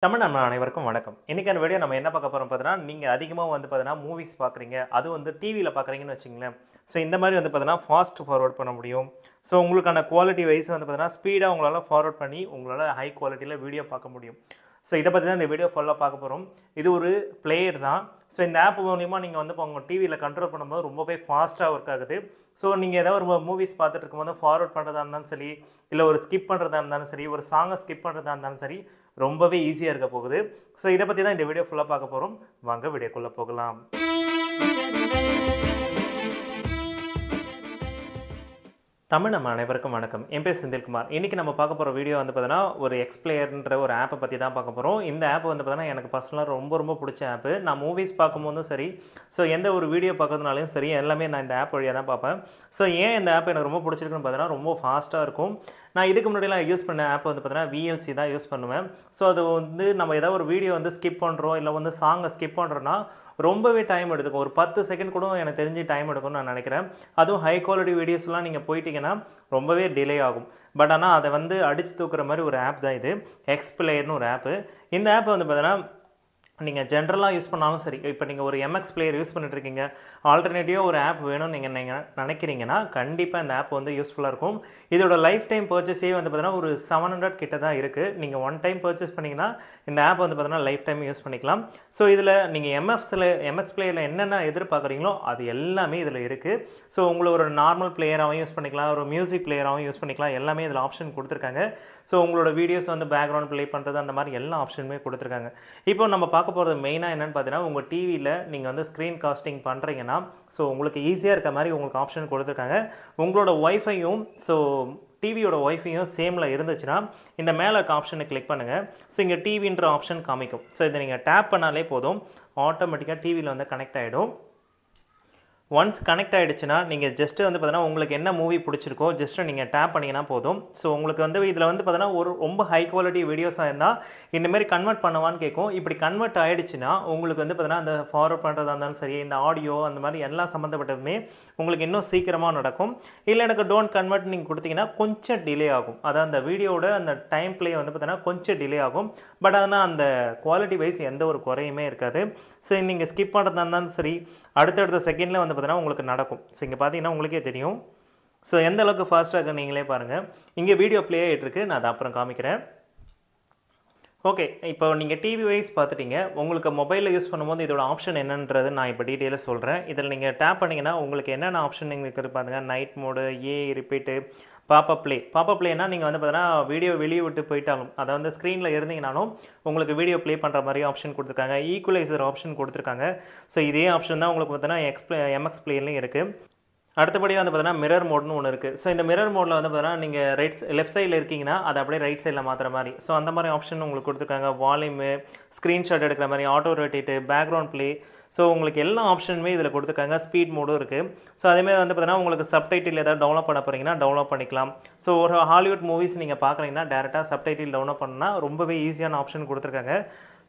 தமிழ் நம்ம அனைவருக்கும் வணக்கம். இன்னைக்கான வீடியோ நம்ம என்ன பார்க்க போறோம் பார்த்தீங்கன்னா, நீங்க அதிகமா பார்த்தீங்கன்னா மூவிஸ் பார்க்குறீங்க. அதுவும் டிவில பார்க்குறீங்கன்னு வச்சுக்கங்களேன். ஸோ இந்த மாதிரி பார்த்தீங்கன்னா ஃபாஸ்ட் ஃபார்வர்ட் பண்ண முடியும். ஸோ உங்களுக்கான குவாலிட்டி வைஸ் பார்த்தீங்கன்னா ஸ்பீடா உங்களால ஃபார்வர்ட் பண்ணி உங்களால ஹை குவாலிட்டியில வீடியோ பார்க்க முடியும். ஸோ இதை பற்றி தான் இந்த வீடியோ ஃபுல்லாக பார்க்க போகிறோம். இது ஒரு பிளேயர் தான். ஸோ இந்த ஆப் மூலிமா நீங்கள் இப்போ உங்கள் டிவியில் கண்ட்ரோல் பண்ணும்போது ரொம்பவே ஃபாஸ்ட்டாக ஒர்க் ஆகுது. ஸோ நீங்கள் ஏதாவது ஒரு மூவிஸ் பார்த்துட்டு இருக்கும்போது ஃபார்வர்ட் பண்ணுறதா இருந்தாலும் சரி, இல்லை ஒரு ஸ்கிப் பண்ணுறதா இருந்தாலும் சரி, ஒரு சாங்கை ஸ்கிப் பண்ணுறதா இருந்தாலும் சரி, ரொம்பவே ஈஸியாக இருக்க போகுது. ஸோ இதை பற்றி தான் இந்த வீடியோ ஃபுல்லாக பார்க்க போகிறோம். வாங்க வீடியோக்குள்ளே போகலாம். தமிழ் நம்ம அனைவருக்கும் வணக்கம். என் பேர் செந்தில்குமார். இன்றைக்கி நம்ம பார்க்க போகிற வீடியோ பார்த்தீங்கன்னா ஒரு எக்ஸ்பிளேயர்ன்ற ஒரு ஆப்பை பற்றி தான் பார்க்க போகிறோம். இந்த ஆப் பார்த்தீங்கன்னா எனக்கு பர்சனலாக ரொம்ப பிடிச்ச ஆப்பு. நான் மூவிஸ் பார்க்கும்போதும் சரி, ஸோ எந்த ஒரு வீடியோ பார்க்கறதுனாலையும் சரி, எல்லாமே நான் இந்த ஆப் வழியாக தான் பார்ப்பேன். ஸோ ஏன் இந்த ஆப் எனக்கு ரொம்ப பிடிச்சிருக்குன்னு பார்த்தீங்கன்னா ரொம்ப ஃபாஸ்ட்டாக இருக்கும். நான் இதுக்கு முன்னாடிலாம் யூஸ் பண்ண ஆப் பார்த்தீங்கன்னா VLC தான் யூஸ் பண்ணுவேன். ஸோ அது நம்ம ஏதாவது ஒரு வீடியோ ஸ்கிப் பண்ணுறோம், இல்லை சாங்கை ஸ்கிப் பண்ணுறோன்னா ரொம்பவே டைம் எடுத்துக்கும். ஒரு 10 செகண்ட் கூட எனக்கு தெரிஞ்சு டைம் எடுக்கும்னு நான் நினைக்கிறேன். அதுவும் ஹை குவாலிட்டி வீடியோஸ்லாம் நீங்கள் போயிட்டீங்கன்னா ரொம்பவே டிலே ஆகும். பட் ஆனால் அதை அடித்து தூக்குற மாதிரி ஒரு ஆப் தான் இது. எக்ஸ்பிளேயர்னு ஒரு ஆப்பு. இந்த ஆப் பார்த்தீங்கன்னா நீங்கள் ஜென்ரலாக யூஸ் பண்ணாலும் சரி, இப்போ நீங்கள் ஒரு MX பிளேயர் யூஸ் பண்ணிட்டுருக்கீங்க, ஆல்டர்னேட்டிவாக ஒரு ஆப் வேணும்னு நீங்கள் நினைக்கிறீங்கன்னா கண்டிப்பாக இந்த ஆப் யூஸ்ஃபுல்லாக இருக்கும். இதோட லைஃப் டைம் பர்ச்சேஸே பார்த்தீங்கன்னா ஒரு 700 கிட்ட தான் இருக்குது. நீங்கள் ஒன் டைம் பர்ச்சேஸ் பண்ணிங்கன்னா இந்த ஆப் பார்த்தீங்கன்னா லைஃப் டைம் யூஸ் பண்ணிக்கலாம். ஸோ இதில் நீங்கள் MX பிளேயரில் என்னென்ன எதிர்பார்க்குறீங்களோ அது எல்லாமே இதில் இருக்குது. ஸோ உங்களை ஒரு நார்மல் பிளேயராகவும் யூஸ் பண்ணிக்கலாம், ஒரு மியூசிக் பிளேயராகவும் யூஸ் பண்ணிக்கலாம். எல்லாமே இதில் ஆப்ஷன் கொடுத்துருக்காங்க. ஸோ உங்களோட வீடியோஸ் பேக்ரவுண்ட் ப்ளே பண்ணுறது அந்த மாதிரி எல்லா ஆப்ஷனுமே கொடுத்துருக்காங்க. இப்போ நம்ம பார்க்க போகிறது மெயினாக என்னென்னு பார்த்தீங்கன்னா, உங்கள் டிவியில் நீங்கள் ஸ்க்ரீன் காஸ்டிங் பண்ணுறீங்கன்னா ஸோ உங்களுக்கு ஈஸியாக இருக்க மாதிரி உங்களுக்கு ஆப்ஷன் கொடுத்துருக்காங்க. உங்களோட ஒய்ஃபையும் டிவியோட ஒய்ஃபையும் சேமில் இருந்துச்சுன்னா இந்த மேலே இருக்க ஆப்ஷனை கிளிக் பண்ணுங்கள். ஸோ இங்கே டிவின்ற ஆப்ஷன் காமிக்கும். ஸோ இதை நீங்கள் டேப் பண்ணாலே போதும், ஆட்டோமேட்டிக்காக டிவியில் கனெக்ட் ஆகிடும். ஒன்ஸ் கனெக்ட் ஆகிடுச்சுன்னா நீங்கள் ஜஸ்ட்டு பார்த்தீங்கன்னா உங்களுக்கு என்ன மூவி பிடிச்சிருக்கோ ஜஸ்ட்டு நீங்கள் டேப் பண்ணிங்கன்னா போதும். ஸோ உங்களுக்கு இதில் பார்த்தீங்கன்னா ஒரு ரொம்ப ஹை குவாலிட்டி வீடியோஸாக இருந்தால் இந்தமாரி கன்வெர்ட் பண்ணுவான்னு கேட்கும். இப்படி கன்வெர்ட் ஆகிடுச்சுன்னா உங்களுக்கு பார்த்தீங்கன்னா அந்த ஃபார்வர்ட் பண்ணுறதா இருந்தாலும் சரி, இந்த ஆடியோ அந்த மாதிரி எல்லாம் சம்மந்தப்பட்டதுமே உங்களுக்கு இன்னும் சீக்கிரமாக நடக்கும். இல்லை எனக்கு டோன்ட் கன்வெர்ட் நீங்கள் கொடுத்தீங்கன்னா கொஞ்சம் டிலே ஆகும். அதாவது அந்த வீடியோட அந்த டைம் ப்ளே பார்த்தீங்கன்னா கொஞ்சம் டிலே ஆகும். பட் ஆனால் அந்த குவாலிட்டி வைஸ் எந்த ஒரு குறையுமே இருக்காது. ஸோ நீங்கள் ஸ்கிப் பண்ணுறதா இருந்தாலும் சரி, அடுத்தடுத்த செகண்டில் பார்த்தீங்கன்னா உங்களுக்கு நடக்கும். ஸோ இங்கே பார்த்தீங்கன்னா உங்களுக்கே தெரியும். ஸோ எந்த அளவுக்கு ஃபாஸ்ட்டாக இருக்குது நீங்களே பாருங்கள். இங்கே வீடியோ ப்ளே ஆகிட்டுருக்கு, நான் அதை அப்புறம் காமிக்கிறேன். ஓகே, இப்போ நீங்கள் டிவி வைஸ் பார்த்துட்டீங்க. உங்களுக்கு மொபைலில் யூஸ் பண்ணும்போது இதோட ஆப்ஷன் என்னன்றது நான் இப்போ டீட்டெயிலாக சொல்கிறேன். இதில் நீங்கள் டேப் பண்ணிங்கன்னா உங்களுக்கு என்னென்ன ஆப்ஷன் நீங்கள் இருக்குது பாருங்க. நைட் மோடு, ரிப்பீட்டு, பாப்பப் ப்ளேனா நீங்கள் பார்த்தீங்கன்னா வீடியோ வெளியே விட்டு போயிட்டாலும், அதை ஸ்க்ரீனில் இருந்தீங்கனாலும் உங்களுக்கு வீடியோ ப்ளே பண்ணுற மாதிரி ஆப்ஷன் கொடுத்துருக்காங்க. ஈக்குவலைசர் ஆப்ஷன் கொடுத்துருக்காங்க. ஸோ இதே ஆப்ஷன் தான் உங்களுக்கு பார்த்தீங்கன்னா MX பிளேயர்லையும் இருக்குது. அடுத்தபடி பார்த்தீங்கன்னா மிரர் மோட்னு ஒன்று இருக்குது. ஸோ இந்த மிரர் மோடில் பார்த்தீங்கன்னா நீங்கள் லெஃப்ட் சைடில் இருக்கீங்கன்னா அதை அப்படியே ரைட் சைடில் மாற்றுற மாதிரி, ஸோ அந்த மாதிரி ஆப்ஷன் உங்களுக்கு கொடுத்துருக்காங்க. வால்யூமு, ஸ்க்ரீன்ஷாட் எடுக்கிற மாதிரி, auto rotate, background play, so உங்களுக்கு எல்லா ஆப்ஷனுமே இதில் கொடுத்துருக்காங்க. ஸ்பீட் மோடும் இருக்குது. ஸோ அதேமாதிரி பார்த்தீங்கன்னா உங்களுக்கு சப்டைட்டில் ஏதாவது டவுன்லோட் பண்ண போகிறீங்கன்னா டவுன்லோட் பண்ணிக்கலாம். ஸோ ஒரு ஹாலிவுட் மூவிஸ் நீங்கள் பார்க்குறீங்கன்னா டேரெக்டாக சப்டைட்டில் டவுன்லோட் பண்ணால் ரொம்பவே ஈஸியான ஆப்ஷன் கொடுத்துருக்காங்க.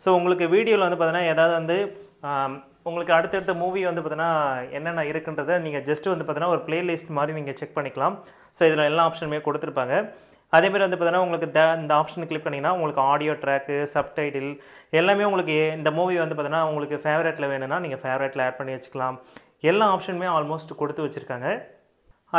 ஸோ உங்களுக்கு வீடியோவில் பார்த்தீங்கன்னா ஏதாவது உங்களுக்கு அடுத்தடுத்த மூவி பார்த்தீங்கன்னா என்னென்ன இருக்குன்றதை நீங்கள் ஜஸ்ட்டு பார்த்தீங்கன்னா ஒரு பிளேலிஸ்ட் மாதிரி நீங்கள் செக் பண்ணிக்கலாம். ஸோ இதில் எல்லா ஆப்ஷனுமே கொடுத்துருப்பாங்க. அதேமாதிரி பார்த்தீங்கன்னா உங்களுக்கு இந்த ஆப்ஷன் கிளிக் பண்ணிங்கன்னா உங்களுக்கு ஆடியோ ட்ராக்கு, சப்டைட்டில் எல்லாமே உங்களுக்கு இந்த மூவி பார்த்தீங்கன்னா உங்களுக்கு ஃபேவரட்டில் வேணும்னா நீங்கள் ஃபேவரட்டில் ஆட் பண்ணி வச்சுக்கலாம். எல்லா ஆப்ஷனுமே ஆல்மோஸ்ட் கொடுத்து வச்சுருக்காங்க.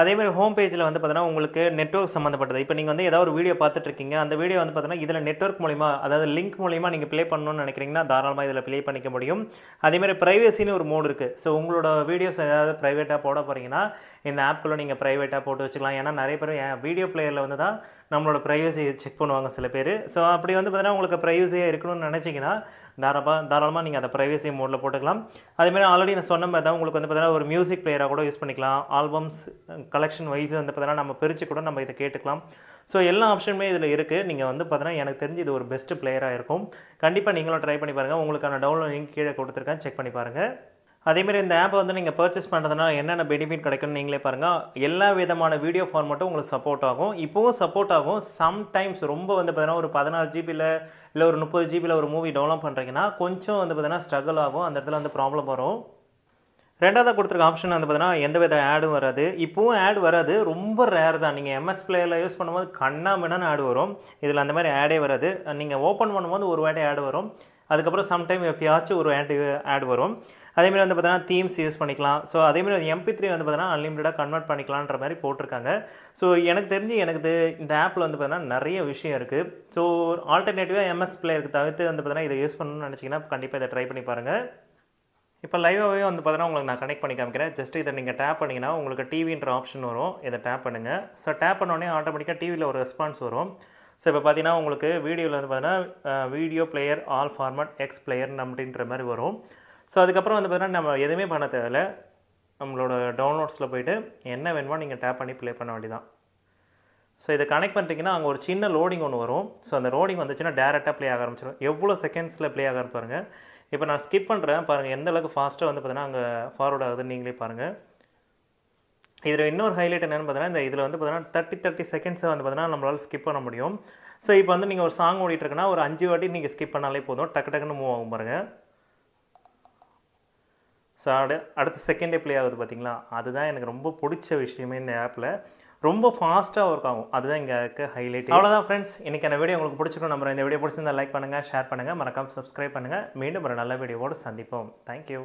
அதேமாதிரி ஹோம் பேஜில் பார்த்தீங்கன்னா உங்களுக்கு நெட்வொர்க் சம்மந்தப்பட்டது. இப்போ நீங்கள் ஏதாவது ஒரு வீடியோ பார்த்துட்ருக்கீங்க, அந்த வீடியோ பார்த்தீங்கன்னா இதில் நெட்வொர்க் மூலிமா, அதாவது லிங்க் மூலிமா நீங்கள் ப்ளே பண்ணணும்னு நினைக்கிறீங்கன்னா தாராளமாக இதில் ப்ளே பண்ணிக்க முடியும். அதேமாதிரி ப்ரைவசின்னு ஒரு மோடு இருக்குது. ஸோ உங்களோட வீடியோஸ் ஏதாவது ப்ரைவேட்டாக போட போகிறீங்கன்னா இந்த ஆப்குள்ளே நீங்கள் ப்ரைவேட்டாக போட்டு வச்சுக்கலாம். ஏன்னா நிறைய பேர் வீடியோ பிளேயரில் தான் நம்மளோட ப்ரைவசி செக் பண்ணுவாங்க சில பேர். ஸோ அப்படி பார்த்தீங்கன்னா உங்களுக்கு ப்ரைவசியாக இருக்கணும்னு நினச்சிங்கன்னா தாராளமாக நீங்கள் அதை ப்ரைவசி மோடில் போட்டுக்கலாம். அதேமாதிரி ஆல்ரெடி நான் சொன்ன மாதிரி தான் உங்களுக்கு பார்த்தீங்கன்னா ஒரு மியூசிக் பிளேயராக கூட யூஸ் பண்ணிக்கலாம். ஆல்பம்ஸ் கலெக்ஷன் வைஸ் பார்த்தீங்கன்னா நம்ம பிரித்து கூட நம்ம இதை கேட்டுக்கலாம். ஸோ எல்லா ஆப்ஷனுமே இதில் இருக்குது. நீங்கள் பார்த்தீங்கன்னா எனக்கு தெரிஞ்சு இது ஒரு பெஸ்ட்டு பிளேயராக இருக்கும். கண்டிப்பாக நீங்களும் ட்ரை பண்ணி பாருங்கள். உங்களுக்கான டவுன்லோட் லிங்க் கீழே கொடுத்துருக்கேன், செக் பண்ணி பாருங்கள். அதேமாதிரி இந்த ஆப்பை நீங்கள் பர்ச்சேஸ் பண்ணுறதுனால என்னென்ன பெனிஃபிட் கிடைக்கும்னு நீங்களே பாருங்கள். எல்லா விதமான வீடியோ ஃபார்மேட்டும் உங்களுக்கு சப்போர்ட் ஆகும். இப்போவும் சப்போர்ட் ஆகும். சம்டைம்ஸ் ரொம்ப பார்த்தீங்கன்னா ஒரு 16 ஜிபியில் இல்லை ஒரு 30 ஜிபியில் ஒரு மூவி டவுன்லோட் பண்ணுறீங்கன்னா கொஞ்சம் பார்த்தீங்கன்னா ஸ்ட்ரகிள் ஆகும். அந்த இடத்துல ப்ராப்ளம் வரும். ரெண்டாவதாக கொடுத்துருக்க ஆப்ஷன் வந்து பார்த்தீங்கன்னா எந்த வித ஆடும் வராது. இப்போவும் ஆட் வராது, ரொம்ப ரேர் தான். நீங்கள் எம்எக்ஸ் பிளேயரில் யூஸ் பண்ணும்போது கண்ணா பின்னான்னு ஆட் வரும். இதில் அந்த மாதிரி ஆடே வராது. நீங்கள் ஓப்பன் பண்ணும்போது ஒரு வாட்டி ஆட் வரும். அதுக்கப்புறம் சம்டைம் எப்பயாச்சும் ஒரு ஆட் வரும். அதேமாதிரி வந்து பார்த்தீங்கன்னா தீம்ஸ் யூஸ் பண்ணிக்கலாம். ஸோ அதேமாதிரி MP3 வந்து பார்த்தீங்கன்னா அன்லிமிட்டடாக கன்வெர்ட் பண்ணிக்கலான்ற மாதிரி போட்டிருக்காங்க. ஸோ எனக்கு தெரிஞ்சு இந்த ஆப்பில் வந்து பார்த்தீங்கன்னா நிறைய விஷயம் இருக்குது. ஸோ ஆல்டர்னேட்டிவாக எம்எக்ஸ் பிளேயருக்கு தவிர்த்து வந்து பார்த்தீங்கன்னா இதை யூஸ் பண்ணணும்னு நினச்சிங்கன்னா கண்டிப்பாக இதை ட்ரை பண்ணி பாருங்கள். இப்போ லைவாகவே வந்து பார்த்தீங்கன்னா உங்களுக்கு நான் கனெக்ட் பண்ணி காமிக்கிறேன். ஜஸ்ட் இதை நீங்கள் டேப் பண்ணிங்கன்னா உங்களுக்கு டிவின்ற ஆப்ஷன் வரும். இதை டேப் பண்ணுங்கள். ஸோ டேப் பண்ணோடனே ஆட்டோமேட்டிக்காக டிவியில் ஒரு ரெஸ்பான்ஸ் வரும். ஸோ இப்போ பார்த்தீங்கன்னா உங்களுக்கு வீடியோவில் வந்து பார்த்தீங்கன்னா video player all format X player அப்படின்ற மாதிரி வரும். ஸோ அதுக்கப்புறம் வந்து பார்த்தீங்கன்னா நம்ம எதுவுமே பண்ண தேவையில்லை. நம்மளோட டவுன்லோட்ஸில் போய்ட்டு என்ன வேணுமோ நீங்கள் டேப் பண்ணி ப்ளே பண்ண வேண்டியதான். ஸோ இதை கனெக்ட் பண்ணிட்டீங்கன்னா அங்கே ஒரு சின்ன லோடிங் ஒன்று வரும். ஸோ அந்த லோடிங் வந்துச்சுன்னா டேரெக்டாக ப்ளே ஆக ஆரம்பிச்சிடும். எவ்வளோ செகண்ட்ஸில் ப்ளே ஆக பாருங்கள். இப்போ நான் ஸ்கிப் பண்ணுறேன் பாருங்கள், எந்த அளவுக்கு ஃபாஸ்ட்டாக வந்து பார்த்தீங்கன்னா அங்கே ஃபார்வர்ட் ஆகுதுன்னு நீங்களே பாருங்கள். இதில் இன்னொரு ஹைலைட் என்னென்னு பார்த்தீங்கன்னா இதில் வந்து பார்த்தீங்கன்னா 30 செகண்ட்ஸை வந்து பார்த்தீங்கன்னா நம்மளால் ஸ்கிப் பண்ண முடியும். ஸோ இப்போ வந்து நீங்கள் ஒரு சாங் ஓடிட்டுருக்குன்னா ஒரு 5 வாட்டி நீங்கள் ஸ்கிப் பண்ணாலே போதும், டக்குன்னு மூவ் ஆகும் பாருங்கள். ஸோ அடுத்த செகண்டே ப்ளே ஆகுது பார்த்தீங்களா, அதுதான் எனக்கு ரொம்ப பிடிச்ச விஷயமே இந்த ஆப்பில். ரொம்ப ஃபாஸ்ட்டாக ஒர்க் ஆகும், அதுதான் இங்கே இருக்க ஹைலைட். அவ்வளோதான் ஃப்ரெண்ட்ஸ், இன்றைக்கான வீடியோ உங்களுக்கு பிடிச்சிருக்கும் நம்புறேன். இந்த வீடியோ பிடிச்சிருந்தா லைக் பண்ணுங்கள், ஷேர் பண்ணுங்கள், மறக்காமல் சப்ஸ்கிரைப் பண்ணுங்கள். மீண்டும் ஒரு நல்ல வீடியோவோடு சந்திப்போம். தேங்க்யூ.